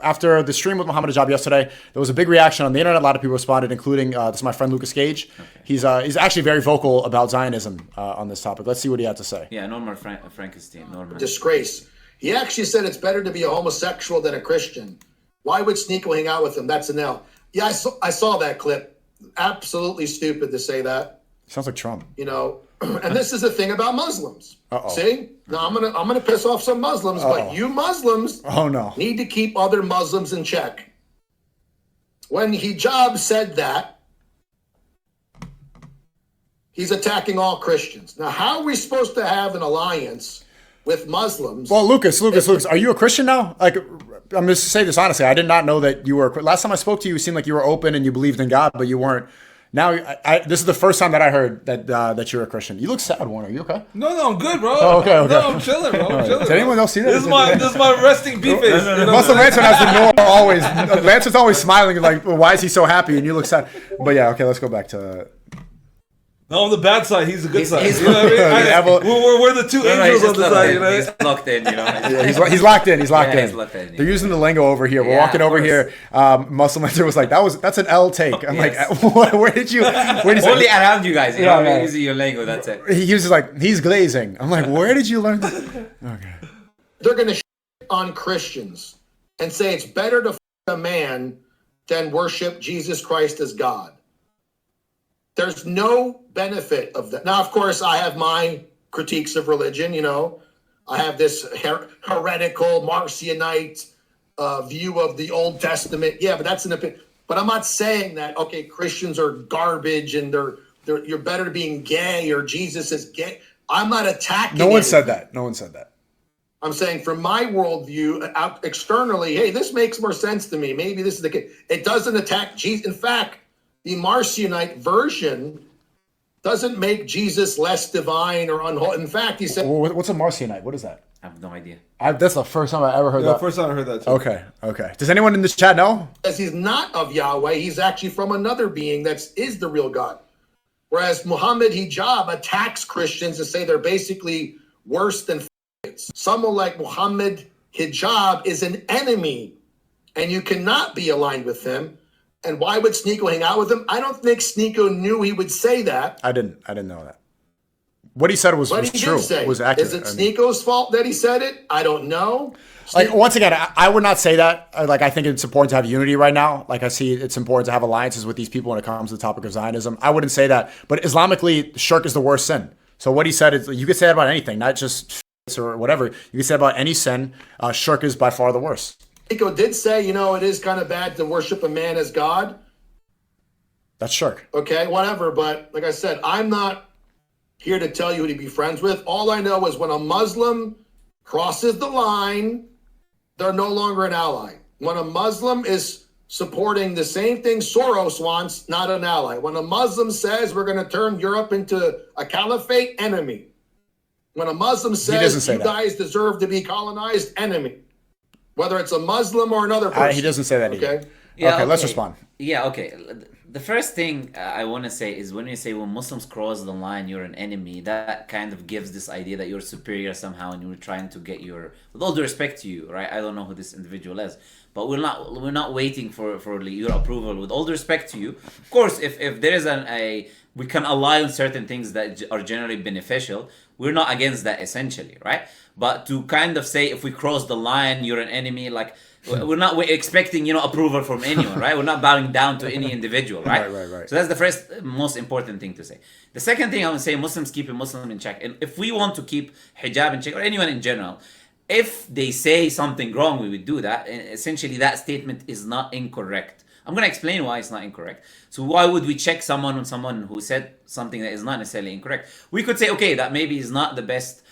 after the stream with Mohammed Hijab yesterday, there was a big reaction on the internet. A lot of people responded, including this is my friend Lucas Gage. Okay. He's actually very vocal about Zionism on this topic. Let's see what he had to say. Yeah, Norman Frankenstein. Norman. Disgrace. He actually said it's better to be a homosexual than a Christian. Why would SNEAKO hang out with him? That's an L. Yeah, I saw that clip. Absolutely stupid to say that. Sounds like Trump. You know, and this is the thing about Muslims. Uh-oh. See? Now I'm gonna piss off some Muslims, but you Muslims need to keep other Muslims in check. When Hijab said that, he's attacking all Christians. Now, how are we supposed to have an alliance with Muslims? Well, Lucas, are you a Christian now? Like, I'm just say this honestly. I did not know that you were. Last time I spoke to you, you seemed like you were open and you believed in God, but you weren't. Now, this is the first time that I heard that you're a Christian. You look sad, Warner. Are you okay? No, I'm good, bro. Oh, okay. No, I'm chilling, bro. I'm chilling. Did anyone else see that? This is my resting B face. Muscle Lancer has the normal always. Lancer's always smiling like, well, why is he so happy? And you look sad. But yeah, okay, let's go back to. No, on the bad side, he's the good side. He's you know what I mean? We're the two angels on the side. You know? He's locked in, you know. Yeah, he's locked in. He's locked in. He's locked in. They're using the lingo over here. We're walking over here. Muscle Lancer was like, that's an L take. I'm like, where did you? Only around you guys. You know, I'm using your lingo. That's it. He was like, he's glazing. I'm like, where did you learn that? Okay. They're gonna on Christians and say it's better to a man than worship Jesus Christ as God. There's no benefit of that. Now, of course, I have my critiques of religion, you know. I have this heretical Marcionite view of the Old Testament. Yeah, but that's an opinion. But I'm not saying that, okay, Christians are garbage and you're better being gay or Jesus is gay. I'm not attacking No one said that. I'm saying from my worldview, out externally, hey, this makes more sense to me. Maybe this is the case. It doesn't attack Jesus. In fact, the Marcionite version doesn't make Jesus less divine or unholy. In fact, he said... What's a Marcionite? What is that? I have no idea. That's the first time I ever heard that. First time I heard that too. Okay. Does anyone in this chat know? As he's not of Yahweh, he's actually from another being that is the real God. Whereas Mohammed Hijab attacks Christians and say they're basically worse than someone like Mohammed Hijab is an enemy, and you cannot be aligned with him. And why would SNEAKO hang out with him? I don't think SNEAKO knew he would say that. I didn't know that. What he said was true. Was accurate. Is it SNEAKO's fault that he said it? I don't know. Like, once again, I would not say that. Like, I think it's important to have unity right now. Like, I see it's important to have alliances with these people when it comes to the topic of Zionism. I wouldn't say that. But Islamically, shirk is the worst sin. So what he said is, you could say that about anything, not just or whatever. You could say about any sin, shirk is by far the worst. SNEAKO did say, you know, it is kind of bad to worship a man as God. That's shirk. Okay, whatever. But like I said, I'm not here to tell you who to be friends with. All I know is when a Muslim crosses the line, they're no longer an ally. When a Muslim is supporting the same thing Soros wants, not an ally. When a Muslim says we're going to turn Europe into a caliphate, enemy. When a Muslim says you guys deserve to be colonized, enemy. Whether it's a Muslim or another person. He doesn't say that either. Okay? Yeah, okay, let's respond. Yeah, okay. The first thing I want to say is when you say when Muslims cross the line, you're an enemy, that kind of gives this idea that you're superior somehow and you're trying to get with all due respect to you, right? I don't know who this individual is, but we're not waiting for your approval. With all due respect to you, of course, if there is we can ally on certain things that are generally beneficial, we're not against that essentially, right? But to kind of say if we cross the line, you're an enemy, like we're expecting approval from anyone, right? We're not bowing down to any individual, right? Right. So that's the first most important thing to say. The second thing I would say, Muslims keep a Muslim in check, and if we want to keep hijab in check, or anyone in general, if they say something wrong, we would do that. And essentially, that statement is not incorrect. I'm going to explain why it's not incorrect. So why would we check someone on someone who said something that is not necessarily incorrect? We could say, okay, that maybe is not the best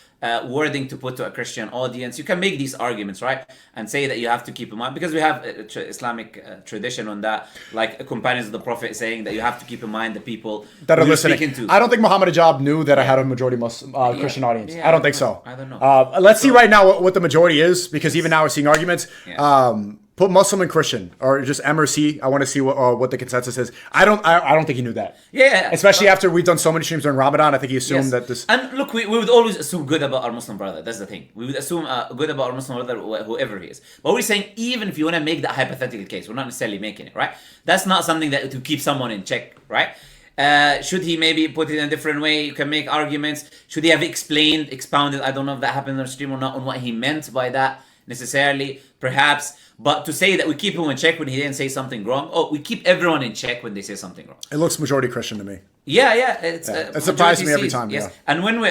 wording to put to a Christian audience. You can make these arguments, right? And say that you have to keep in mind, because we have Islamic tradition on that, like companions of the Prophet saying that you have to keep in mind the people that are you're listening. Speaking to. I don't think Mohammed Hijab knew that I had a majority Muslim Christian audience. Yeah, I don't think so. I don't know. Let's see right now what the majority is, because even now we're seeing arguments. put Muslim and Christian, or just M or C. I want to see what the consensus is. I don't think he knew that. Yeah. Especially after we've done so many streams during Ramadan, I think he assumed that this. And look, we would always assume good about our Muslim brother. That's the thing. We would assume good about our Muslim brother, whoever he is. But we're saying, even if you want to make that hypothetical case, we're not necessarily making it, right? That's not something that to keep someone in check, right? Should he maybe put it in a different way? You can make arguments. Should he have expounded? I don't know if that happened on the stream or not, on what he meant by that necessarily, perhaps. But to say that we keep him in check when he didn't say something wrong, we keep everyone in check when they say something wrong. It looks majority Christian to me. Yeah. It surprises me every time. Yes. Yeah. And when we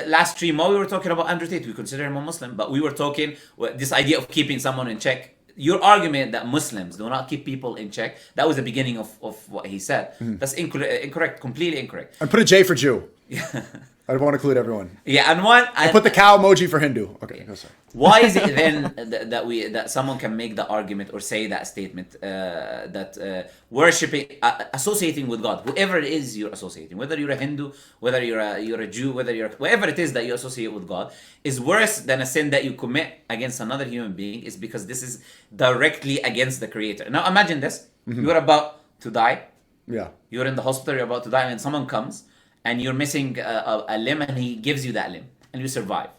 last stream, while we were talking about Andrew Tate, we consider him a Muslim, but we were talking this idea of keeping someone in check. Your argument that Muslims do not keep people in check, that was the beginning of what he said. That's incorrect, completely incorrect. And put a J for Jew. I want to include everyone. Yeah, and one. I put the cow emoji for Hindu. Okay, go sorry. Why is it then that someone can make the argument or say that statement that worshiping, associating with God, whoever it is you're associating, whether you're a Hindu, whether you're a Jew, whatever it is that you associate with God, is worse than a sin that you commit against another human being, is because this is directly against the Creator. Now imagine this: you're about to die. Yeah. You're in the hospital. You're about to die, and someone comes and you're missing a limb, and he gives you that limb, and you survive.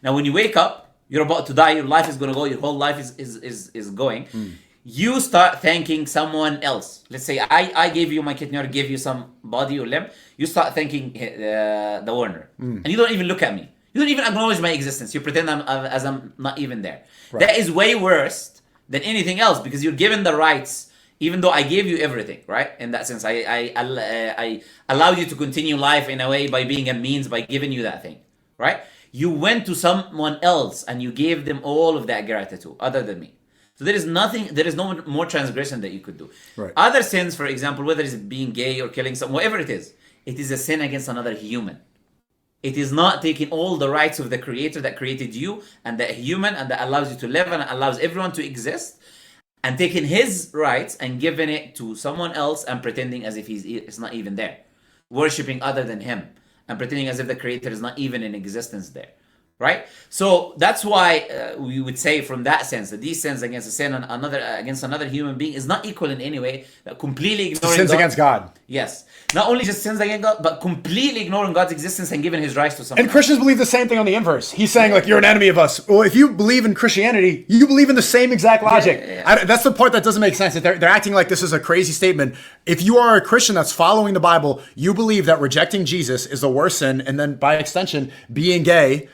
Now, when you wake up, you're about to die. Your life is going to go. Your whole life is going. You start thanking someone else. Let's say I gave you my kidney or gave you some body or limb. You start thanking the owner, and you don't even look at me. You don't even acknowledge my existence. You pretend I'm not even there. Right. That is way worse than anything else, because you're given the rights. Even though I gave you everything, right? In that sense, I allowed you to continue life in a way by being a means, by giving you that thing, right? You went to someone else and you gave them all of that gratitude, other than me. So there is no more transgression that you could do. Right. Other sins, for example, whether it's being gay or killing someone, whatever it is a sin against another human. It is not taking all the rights of the Creator that created you and that human and that allows you to live and allows everyone to exist, and taking his rights and giving it to someone else and pretending as if it's not even there. Worshipping other than him and pretending as if the Creator is not even in existence there. Right? So that's why we would say from that sense that these sins against a sin and against another human being is not equal in any way. That completely ignoring sins God. Against God. Yes. Not only just sins against God, but completely ignoring God's existence and giving his rights to someone. And Christians believe the same thing on the inverse. He's saying, like, you're an enemy of us. Well, if you believe in Christianity, you believe in the same exact logic. Yeah. That's the part that doesn't make sense. They're acting like this is a crazy statement. If you are a Christian that's following the Bible, you believe that rejecting Jesus is the worst sin, and then by extension, being gay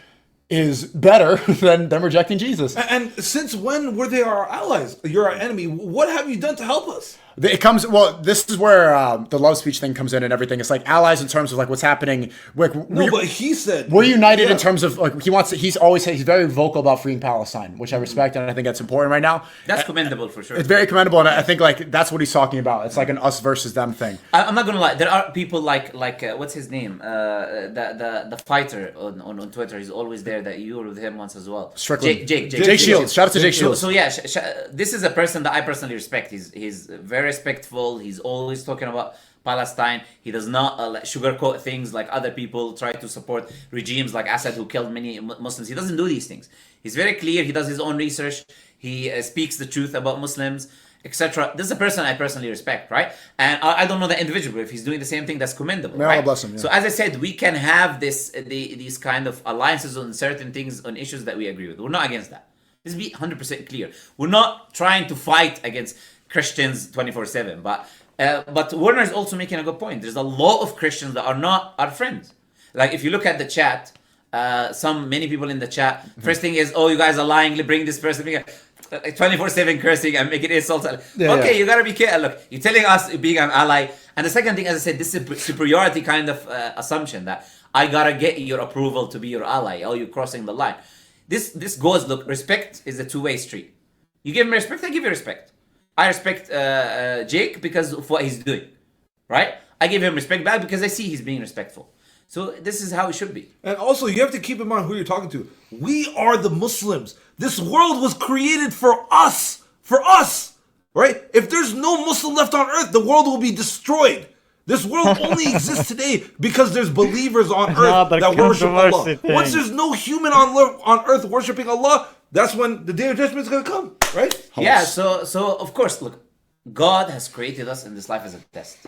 is better than rejecting Jesus. And since when were they our allies? You're our enemy. What have you done to help us? It comes, this is where the love speech thing comes in and everything. It's like allies in terms of like what's happening. Like, but he said we're united in terms of like he's very vocal about freeing Palestine, which I respect and I think that's important right now. That's commendable for sure. It's very commendable, and I think like that's what he's talking about. It's like an us versus them thing. I'm not gonna lie. There are people like what's his name? The fighter on Twitter. He's always there. That you were with him once as well. Strickland. Jake Shields. Shout out to Jake Shields. So yeah, this is a person that I personally respect. He's very respectful. He's always talking about Palestine. He does not sugarcoat things like other people try to support regimes like Assad who killed many Muslims. He doesn't do these things. He's very clear. He does his own research. He speaks the truth about Muslims, etc. This is a person I personally respect, right? And I don't know the individual, but if he's doing the same thing, that's commendable. May right? Allah bless him. Yeah. So as I said, we can have these kind of alliances on certain things, on issues that we agree with. We're not against that. Let's be 100% clear. We're not trying to fight against Christians 24/7, but Warner is also making a good point. There's a lot of Christians that are not our friends. Like if you look at the chat, many people in the chat, first thing is, oh, you guys are lying, bring this person, 24/7 cursing and making insults. You gotta be careful. Look, you're telling us being an ally, and the second thing, as I said, this is superiority kind of assumption that I gotta get your approval to be your ally. Oh, you're crossing the line. This goes. Look, respect is a two-way street. You give me respect, I give you respect. I respect Jake because of what he's doing, right? I give him respect back because I see he's being respectful. So this is how it should be. And also, you have to keep in mind who you're talking to. We are the Muslims. This world was created for us, right? If there's no Muslim left on earth, the world will be destroyed. This world only exists today because there's believers on earth that worship Allah. Once there's no human on earth worshiping Allah, that's when the day of judgment is going to come, right? Yeah, so of course, look, God has created us in this life as a test.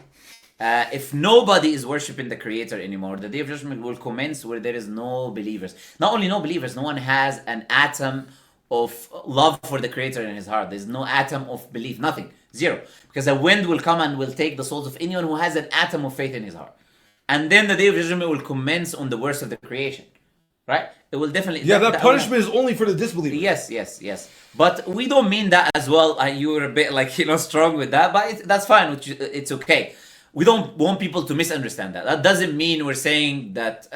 If nobody is worshiping the Creator anymore, the day of judgment will commence where there is no believers. Not only no believers, no one has an atom of love for the Creator in his heart. There's no atom of belief, nothing, zero. Because a wind will come and will take the souls of anyone who has an atom of faith in his heart. And then the day of judgment will commence on the worst of the creation, right? It will definitely... Yeah, that punishment is only for the disbelievers. Yes. But we don't mean that as well. You were a bit strong with that, but that's fine. It's okay. We don't want people to misunderstand that. That doesn't mean we're saying that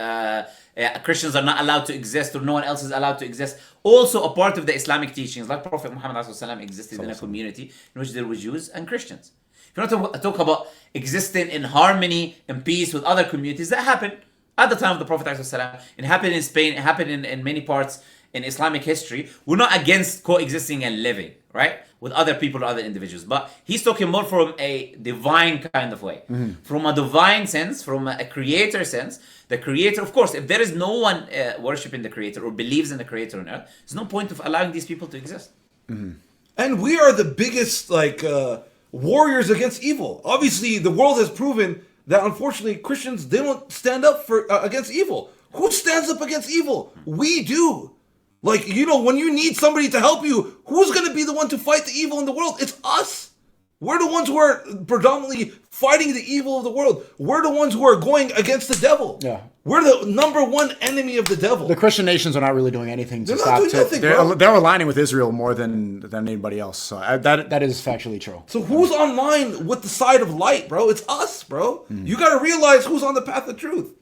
Christians are not allowed to exist or no one else is allowed to exist. Also, a part of the Islamic teachings, like Prophet Muhammad existed in a community in which there were Jews and Christians. If you want to talk about existing in harmony and peace with other communities, that happened at the time of the Prophet ﷺ. It happened in Spain. It happened in many parts in Islamic history. We're not against coexisting and living, right, with other people or other individuals. But he's talking more from a divine kind of way. From a divine sense, from a creator sense. The Creator, of course, if there is no one worshiping the Creator or believes in the Creator on earth, there's no point of allowing these people to exist. And we are the biggest, warriors against evil. Obviously, the world has proven that, unfortunately, Christians, they don't stand up for against evil. Who stands up against evil? We do. When you need somebody to help you, who's going to be the one to fight the evil in the world? It's us. We're the ones who are predominantly fighting the evil of the world. We're the ones who are going against the devil. Yeah. We're the number one enemy of the devil. The Christian nations are not really doing anything to They're not stop doing nothing, bro. They're aligning with Israel more than anybody else. So that is factually true. So who's online with the side of light, bro? It's us, bro. You got to realize who's on the path of truth.